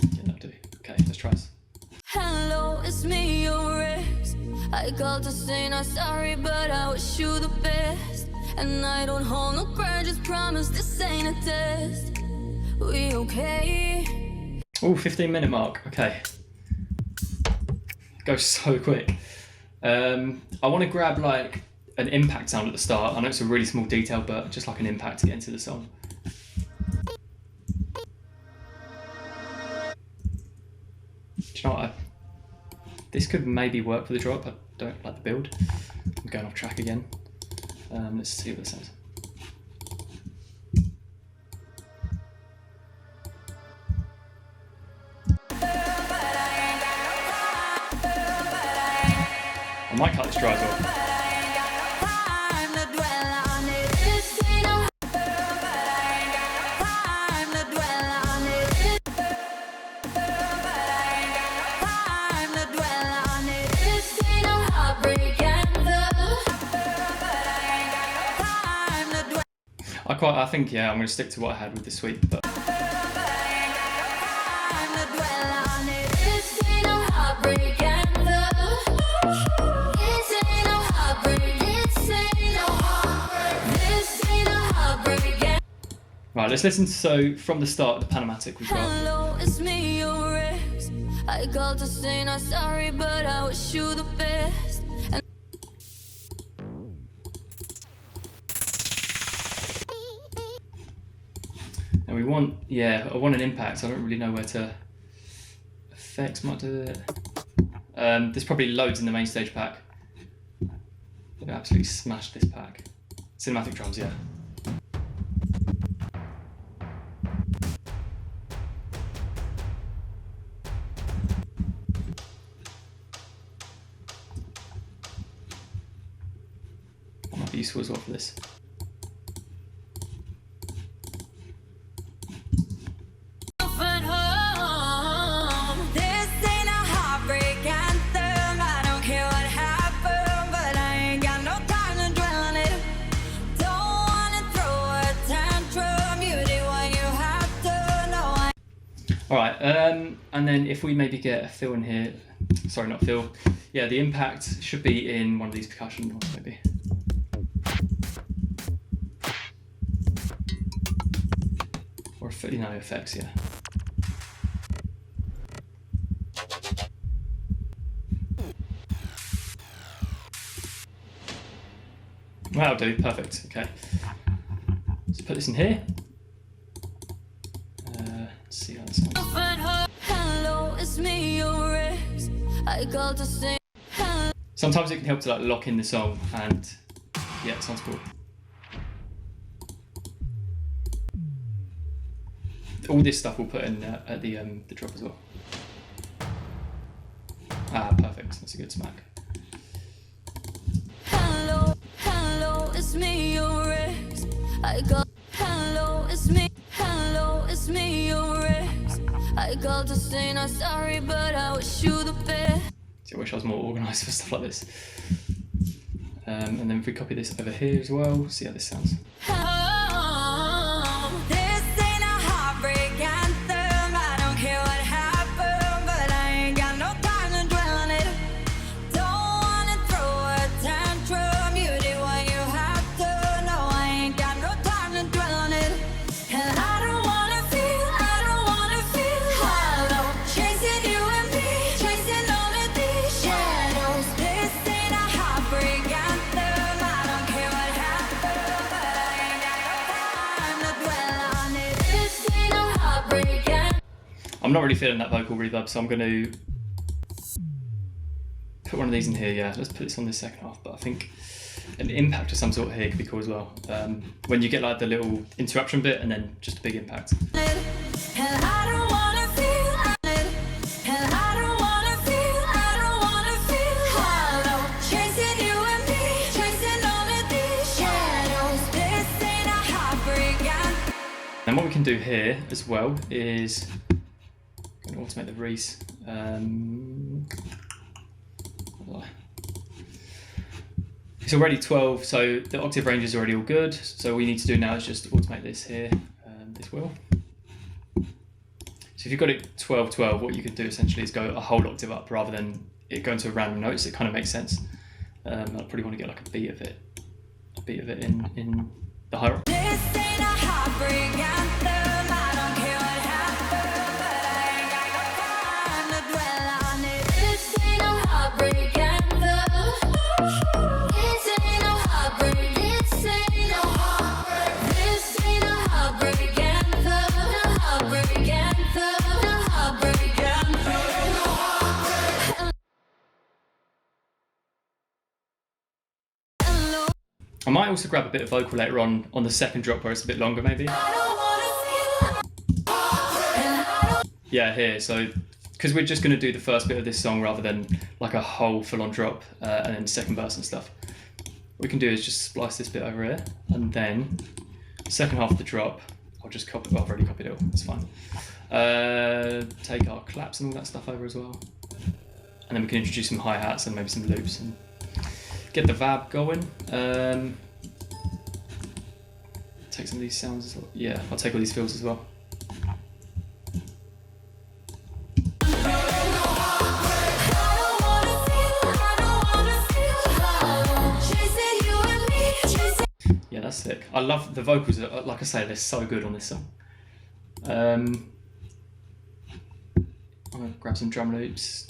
Yeah, that'll do. Okay, let's try this. Hello, it's me, your ex. I called to say not sorry, but I wish you the best. And I don't hold no grudges, promise this ain't a test. We okay? Oh, 15-minute mark. Okay. Goes so quick. I want to grab like an impact sound at the start. I know it's a really small detail, but just like an impact to get into the song. Do you know what? This could maybe work for the drop. I don't like the build. I'm going off track again. Let's see what this sounds. I might cut this dry as well. I think, yeah, I'm going to stick to what I had with the sweep, but right, let's listen to, so from the start, the Panamatic we've got. Hello, it's me, your ex. I called to say not sorry, but I wish you the best. And we want, yeah, I want an impact. I don't really know where to. Effects might do it. There's probably loads in the main stage pack. They've absolutely smashed this pack. Cinematic drums, yeah. That might be useful as well for this. Alright, and then if we maybe get a fill in here, sorry, not fill, yeah, the impact should be in one of these percussion ones maybe. Or, you know, effects, yeah. That'll do, perfect, okay. Let's put this in here. See how that sounds. Hello, it's me, your ex. I called to say sometimes it can help to like lock in the song, and yeah, it sounds cool. All this stuff we'll put in at the drop as well. Ah, perfect. That's a good smack. hello, hello, it's me, your ex. I called. Hello, it's me. Hello, it's me, your ex. I called to say not sorry, but I wish you the best. See, I wish I was more organised for stuff like this. And then if we copy this over here as well, see how this sounds. I'm not really feeling that vocal reverb, so I'm going to put one of these in here. Yeah, let's put this on the second half, but I think an impact of some sort here could be cool as well. When you get like the little interruption bit and then just a big impact. And what we can do here as well is I'm going to automate the Reese. It's already 12, so the octave range is already all good. So all we need to do now is just automate this here, this wheel. So if you've got it 12-12, what you can do essentially is go a whole octave up rather than it going to a random note. So it kind of makes sense. I probably want to get like a beat of it in the high rock. This ain't a heartbreak anthem. I don't care what happened, but I ain't got no time to dwell on it. This ain't a heartbreak anthem. This ain't a heartbreak. This ain't a heartbreak. This ain't a heartbreak anthem. A heartbreak anthem. A heartbreak anthem. I might also grab a bit of vocal later on the second drop where it's a bit longer maybe. Yeah, here, so because we're just going to do the first bit of this song rather than like a whole full-on drop and then second verse and stuff. What we can do is just splice this bit over here, and then second half of the drop, I'll just copy, well, I've already copied it all, that's fine. Take our claps and all that stuff over as well. And then we can introduce some hi-hats and maybe some loops and get the vab going. Take some of these sounds as well. Yeah, I'll take all these fills as well. Yeah, that's sick. I love the vocals. Like I say, they're so good on this song. I'm gonna grab some drum loops.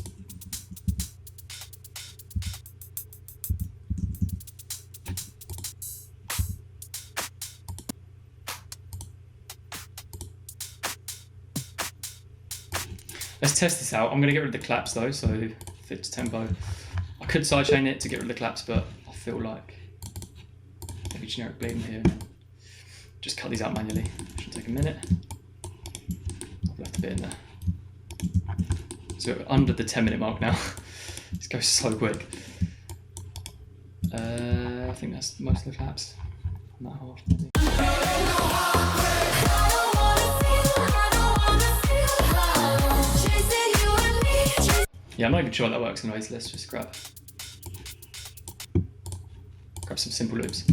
Let's test this out. I'm going to get rid of the claps though, so fit to tempo. I could sidechain it to get rid of the claps, but I feel like maybe generic bleeding here and then just cut these out manually. Should take a minute. I've left a bit in there. So we're under the 10-minute mark now. This goes so quick. I think that's most of the claps. On that half maybe. Yeah, I'm not even sure how that works anyways. Let's just grab some simple loops.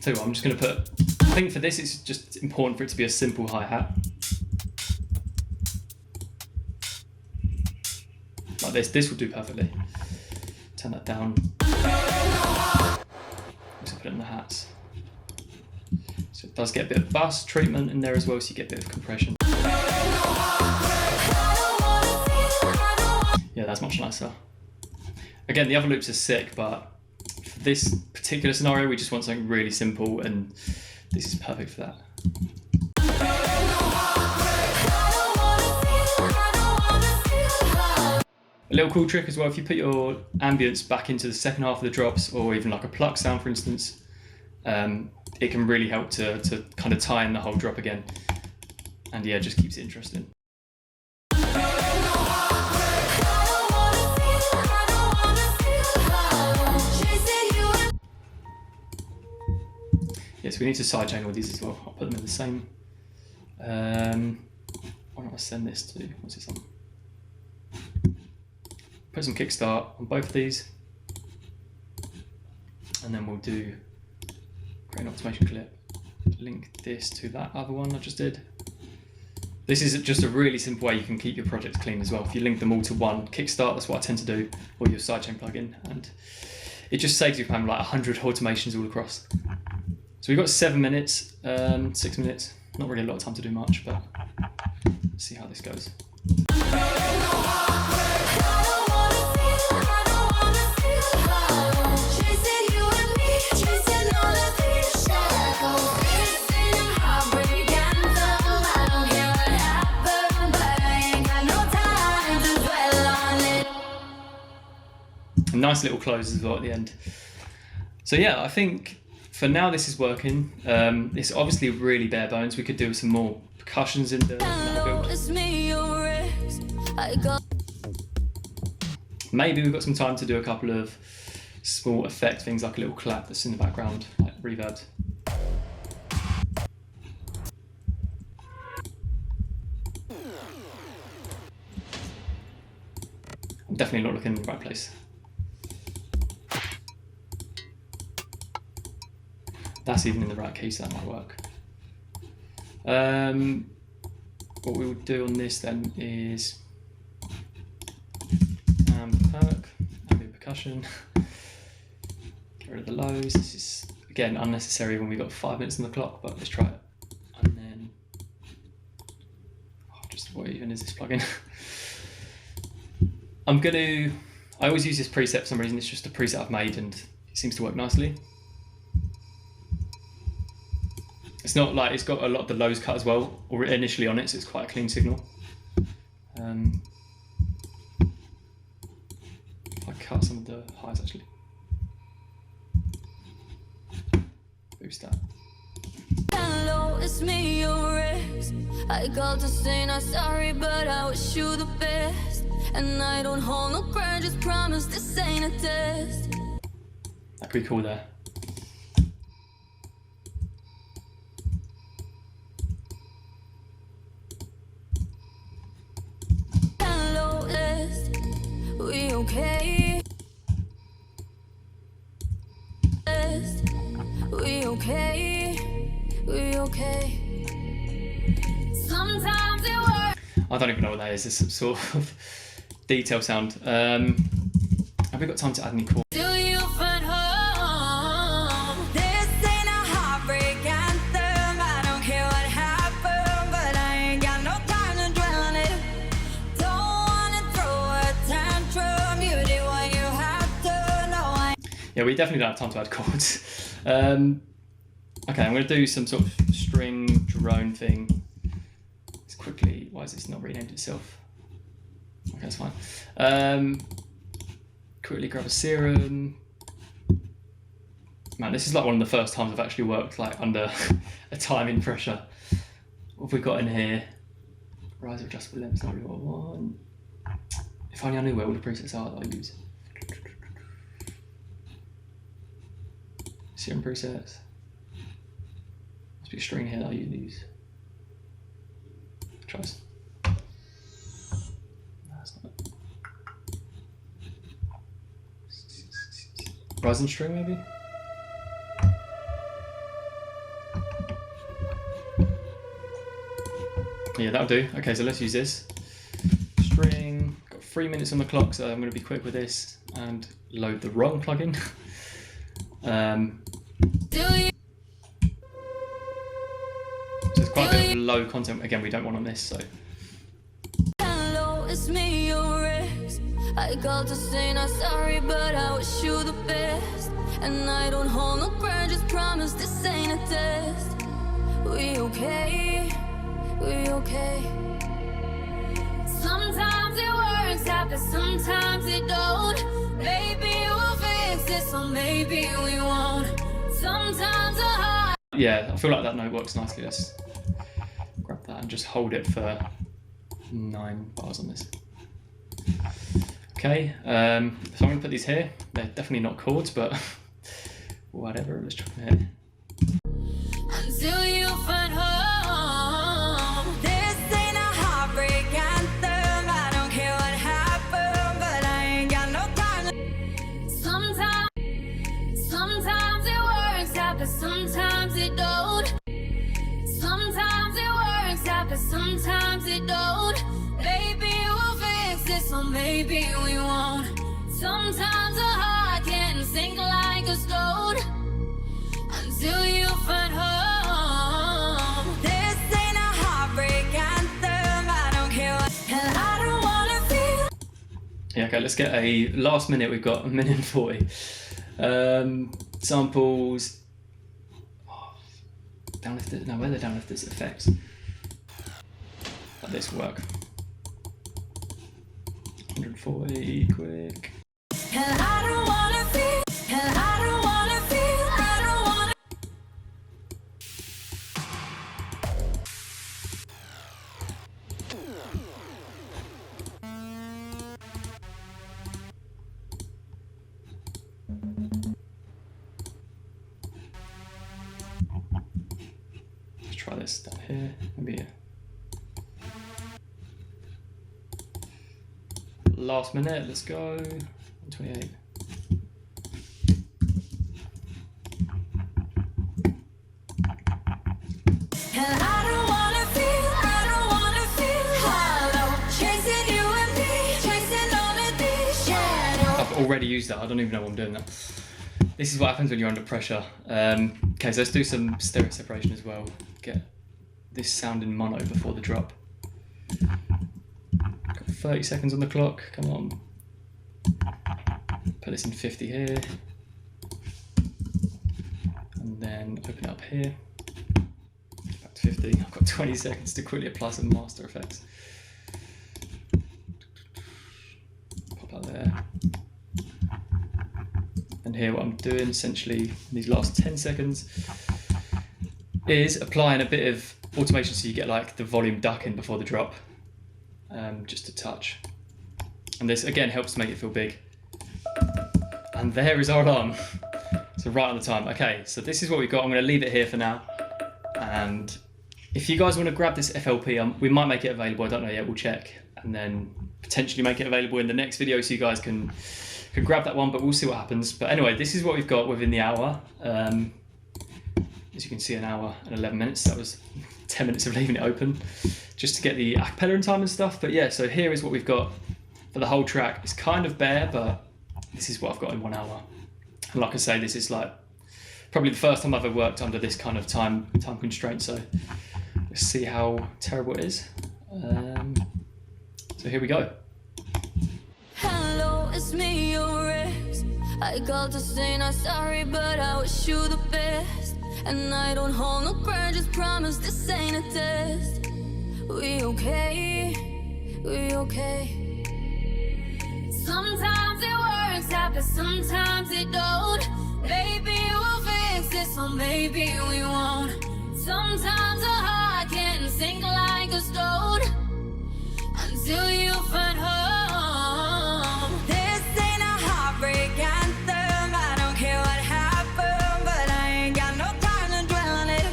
Tell you what, I'm just going to put, I think for this it's just important for it to be a simple hi-hat. Like this. This will do perfectly. Turn that down. Also put it in the hats. So it does get a bit of bass treatment in there as well, so you get a bit of compression. Yeah, that's much nicer. Again, the other loops are sick, but for this particular scenario, we just want something really simple, and this is perfect for that. A little cool trick as well, if you put your ambience back into the second half of the drops, or even like a pluck sound for instance, it can really help to kind of tie in the whole drop again. And yeah, just keeps it interesting. Yes, we need to sidechain all these as well. I'll put them in the same. Why don't I send this to, what's this on? Put some kickstart on both of these, and then we'll do create an automation clip, link this to that other one I just did. This is just a really simple way you can keep your projects clean as well. If you link them all to one kickstart, that's what I tend to do, or your sidechain plugin, and it just saves you from having like 100 automations all across. So we've got 7 minutes, 6 minutes, not really a lot of time to do much, but let's see how this goes. A nice little close as well at the end. So yeah, I think for now this is working. It's obviously really bare bones. We could do some more percussions in the build. Maybe we've got some time to do a couple of small effect things, like a little clap that's in the background, like reverb. I'm definitely not looking in the right place. That's even in the right key, so that might work. What we will do on this then is perk, ambient percussion, get rid of the lows. This is again unnecessary when we've got 5 minutes on the clock, but let's try it. And then, just what even is this plugin? I always use this preset for some reason. It's just a preset I've made and it seems to work nicely. It's not like it's got a lot of the lows cut as well, or initially on it, so it's quite a clean signal. If I cut some of the highs actually. Boost that. Hello, it's me, your ex. I called to say not sorry, but I wish you the best. And I don't hold no grudges, promise this ain't a test. That could be cool there. Hello, est, we okay? Est, we okay? We okay? Sometimes it works. I don't even know what that is. It's some sort of detail sound. Have we got time to add any chords? Do you find home? This ain't a heartbreak anthem. I don't care what happened, but I ain't got no time to dwell on it. Don't wanna throw a tantrum. You did what you had to know. Yeah, we definitely don't have time to add chords. Okay, I'm going to do some sort of string drone thing. Let's quickly. Why is this not renamed itself? Okay, that's fine. Quickly grab a serum. Man, this is like one of the first times I've actually worked like under a timing pressure. What have we got in here? Rise of adjustable length, not really what I want. If only I knew where all the presets are that I use. Serum presets. Must be a string here that I use. Try this. No, that's not it. Rising string maybe? Yeah, that'll do. Okay, so let's use this. String, got 3 minutes on the clock, so I'm going to be quick with this and load the wrong plugin. So it's quite a bit of low content. Again, we don't want on this, so. Hello, it's me, your ex. I called to say not sorry, but I wish you the best. And I don't hold no grudges, promise this ain't a test. We okay? We okay? Sometimes it works out, but sometimes it don't. Maybe we'll fix it, so maybe we won't. Sometimes a heart. Yeah, I feel like that note works nicely. Let's grab that and just hold it for 9 bars on this. Okay, so I'm going to put these here. They're definitely not chords, but whatever. Let's chuck them here. Until you find home. This ain't a heartbreak anthem. I don't care what happened, but I ain't got no time to. Sometimes it works out, but sometimes it don't. Sometimes it works out, but sometimes it don't. Maybe we'll fix it, so maybe we won't. Sometimes a heart can sink like a stone. Until you find home. This ain't a heartbreak anthem. I don't care what, and I don't wanna feel. Yeah, okay, let's get a last minute. We've got 1 minute and 40. Samples. Oh, downlifters. No, where are the downlifters? Effects. Like this will work. 140, quick. And I don't wanna feel, and I don't wanna feel, I don't wanna. Let's try this down here. Maybe here. Last minute, let's go. 128. already used that. I don't even know why I'm doing that. This is what happens when you're under pressure. Okay, so let's do some stereo separation as well. Get this sound in mono before the drop. Got 30 seconds on the clock, come on. Put this in 50 here. And then open it up here. Back to 50. I've got 20 seconds to quickly apply some master effects. Pop that there. And here what I'm doing essentially in these last 10 seconds is applying a bit of automation so you get like the volume ducking before the drop, just a touch. And this again helps to make it feel big. And there is our alarm. So right on the time. Okay, so this is what we've got. I'm going to leave it here for now. And if you guys want to grab this FLP, we might make it available. I don't know yet. We'll check, and then potentially make it available in the next video so you guys can grab that one. But we'll see what happens. But anyway, this is what we've got within the hour. As you can see, an hour and 11 minutes. That was 10 minutes of leaving it open just to get the acapella in time and stuff. But yeah, so here is what we've got for the whole track. It's kind of bare, but this is what I've got in 1 hour. And like I say, this is like probably the first time I've ever worked under this kind of time constraint. So let's see how terrible it is. So here we go. Hello, it's me, your ex. I called to say not sorry, but I wish you the best. And I don't hold no grudges, promise this ain't a test. We okay, we okay. Sometimes it works out, but sometimes it don't. Maybe we'll fix it, so maybe we won't. Sometimes a heart can sink like a stone until you find home. This ain't a heartbreak anthem. I don't care what happened, but I ain't got no time to dwell on it.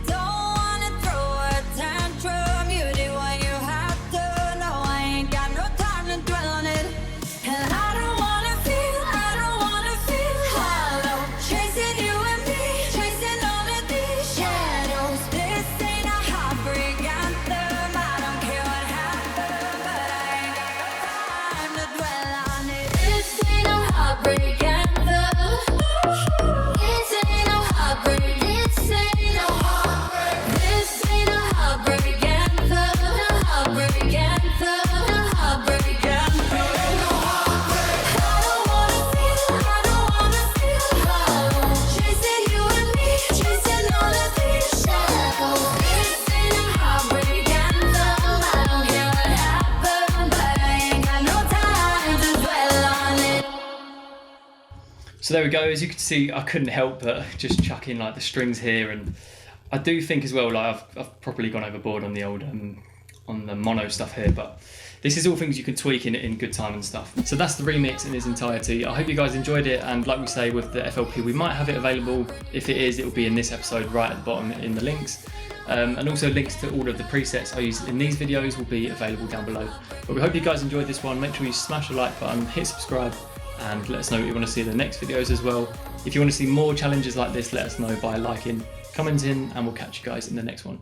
Don't wanna throw a tantrum. You did what you had to. No, I ain't got no time to dwell on it. And I don't wanna feel hollow. Chasing you and me, chasing all of these shadows. This ain't a heartbreak anthem. I don't care what happened, but I ain't got no time to dwell on it. This ain't a heartbreak anthem. This ain't no heartbreak. This ain't no heartbreak. This ain't a heartbreak anthem. A heartbreak anthem. A heartbreak anthem. I don't wanna feel hollow. Chasing you and me, chasing all of these shadows. This ain't a heartbreak anthem. I don't care what happened, but I ain't got no time to dwell on it. So there we go. As you can see, I couldn't help but just chuck in like the strings here, and I do think as well, like I've probably gone overboard on the old on the mono stuff here, but this is all things you can tweak in good time and stuff. So that's the remix in its entirety. I hope you guys enjoyed it, and like we say with the FLP, we might have it available. If it is, it will be in this episode right at the bottom in the links. And also links to all of the presets I use in these videos will be available down below. But we hope you guys enjoyed this one. Make sure you smash the like button, hit subscribe, and let us know what you want to see in the next videos as well. If you want to see more challenges like this, let us know by liking, commenting, and we'll catch you guys in the next one.